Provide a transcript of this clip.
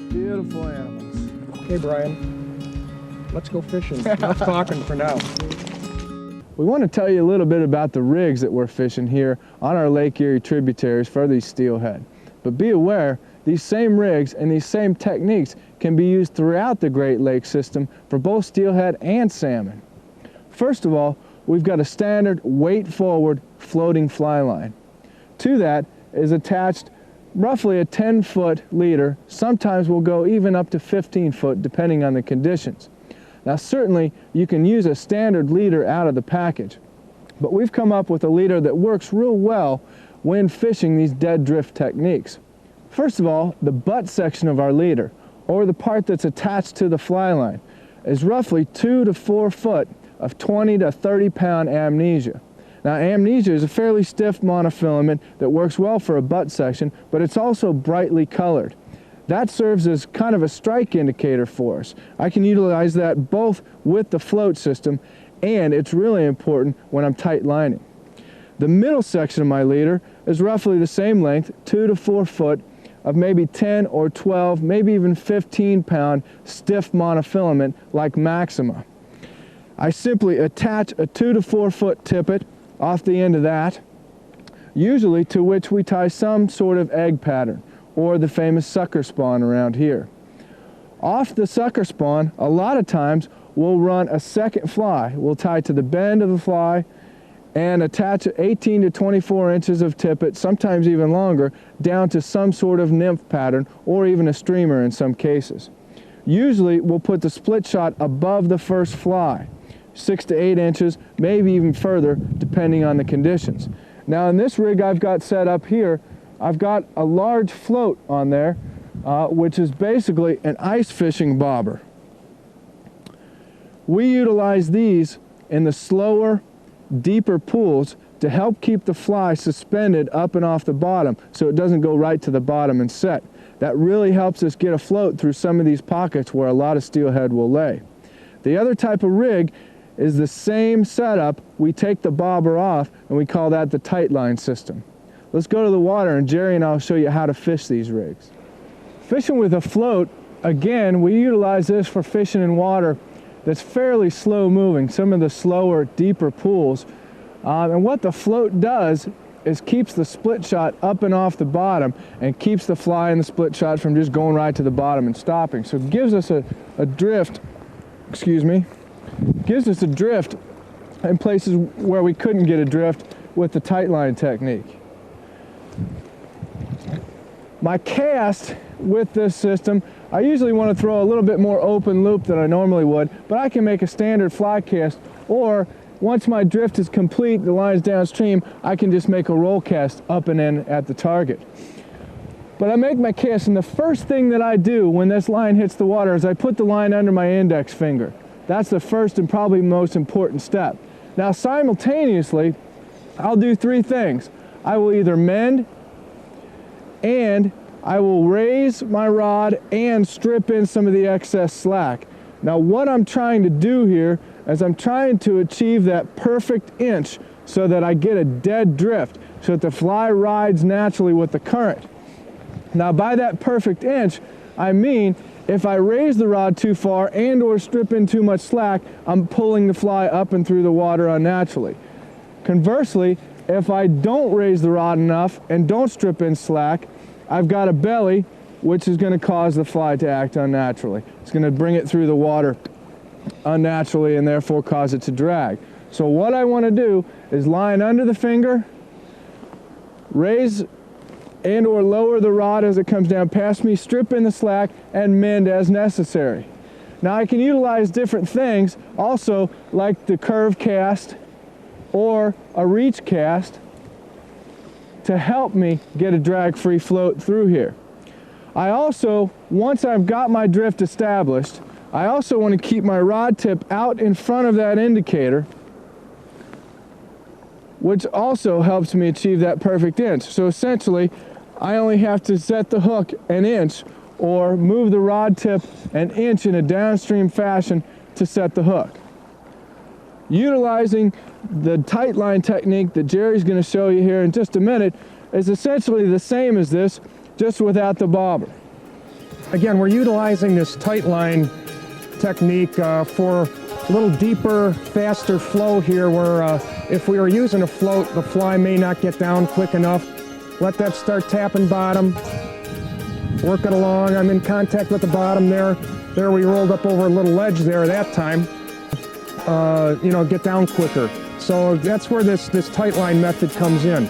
Beautiful animals. Hey Brian, let's go fishing. Enough talking for now. We want to tell you a little bit about the rigs that we're fishing here on our Lake Erie tributaries for these steelhead. But be aware, these same rigs and these same techniques can be used throughout the Great Lakes system for both steelhead and salmon. First of all, we've got a standard weight-forward floating fly line. To that is attached roughly a 10-foot leader. Sometimes we'll go even up to 15 foot depending on the conditions. Now certainly you can use a standard leader out of the package, but we've come up with a leader that works real well when fishing these dead drift techniques. First of all, the butt section of our leader, or the part that's attached to the fly line, is roughly 2 to 4 foot of 20 to 30 pound amnesia. Now amnesia is a fairly stiff monofilament that works well for a butt section, but it's also brightly colored. That serves as kind of a strike indicator for us. I can utilize that both with the float system, and it's really important when I'm tight lining. The middle section of my leader is roughly the same length, 2 to 4 foot, of maybe 10 or 12, maybe even 15 pound stiff monofilament like Maxima. I simply attach a 2 to 4 foot tippet off the end of that, usually to which we tie some sort of egg pattern, or the famous sucker spawn around here. Off the sucker spawn, a lot of times we'll run a second fly. We'll tie to the bend of the fly and attach 18 to 24 inches of tippet, sometimes even longer, down to some sort of nymph pattern or even a streamer in some cases. Usually we'll put the split shot above the first fly, 6 to 8 inches, maybe even further depending on the conditions. Now in this rig I've got set up here, I've got a large float on there, which is basically an ice fishing bobber. We utilize these in the slower, deeper pools to help keep the fly suspended up and off the bottom so it doesn't go right to the bottom and set. That really helps us get afloat through some of these pockets where a lot of steelhead will lay. The other type of rig is the same setup. We take the bobber off and we call that the tight line system. Let's go to the water and Jerry and I'll show you how to fish these rigs. Fishing with a float, again, we utilize this for fishing in water that's fairly slow moving, some of the slower, deeper pools. And what the float does is keeps the split shot up and off the bottom and keeps the fly and the split shot from just going right to the bottom and stopping. So it gives us a drift, gives us a drift in places where we couldn't get a drift with the tight line technique. My cast with this system, I usually want to throw a little bit more open loop than I normally would, but I can make a standard fly cast, or once my drift is complete, the line's downstream, I can just make a roll cast up and in at the target. But I make my cast, and the first thing that I do when this line hits the water is I put the line under my index finger. That's the first and probably most important step. Now simultaneously, I'll do 3 things. I will either mend, and I will raise my rod and strip in some of the excess slack. Now what I'm trying to do here is I'm trying to achieve that perfect inch so that I get a dead drift, so that the fly rides naturally with the current. Now by that perfect inch, I mean if I raise the rod too far and or strip in too much slack, I'm pulling the fly up and through the water unnaturally. Conversely, if I don't raise the rod enough and don't strip in slack, I've got a belly, which is going to cause the fly to act unnaturally. It's going to bring it through the water unnaturally and therefore cause it to drag. So what I want to do is line under the finger, raise and or lower the rod as it comes down past me, strip in the slack, and mend as necessary. Now I can utilize different things also, like the curve cast or a reach cast, to help me get a drag-free float through here. I also, once I've got my drift established, I also want to keep my rod tip out in front of that indicator, which also helps me achieve that perfect inch. So essentially, I only have to set the hook an inch or move the rod tip an inch in a downstream fashion to set the hook. Utilizing the tight line technique that Jerry's going to show you here in just a minute is essentially the same as this, just without the bobber. Again, we're utilizing this tight line technique for a little deeper, faster flow here, where if we were using a float, the fly may not get down quick enough. Let that start tapping bottom, work it along. I'm in contact with the bottom there. There, we rolled up over a little ledge there that time. You know, get down quicker. So that's where this tight line method comes in.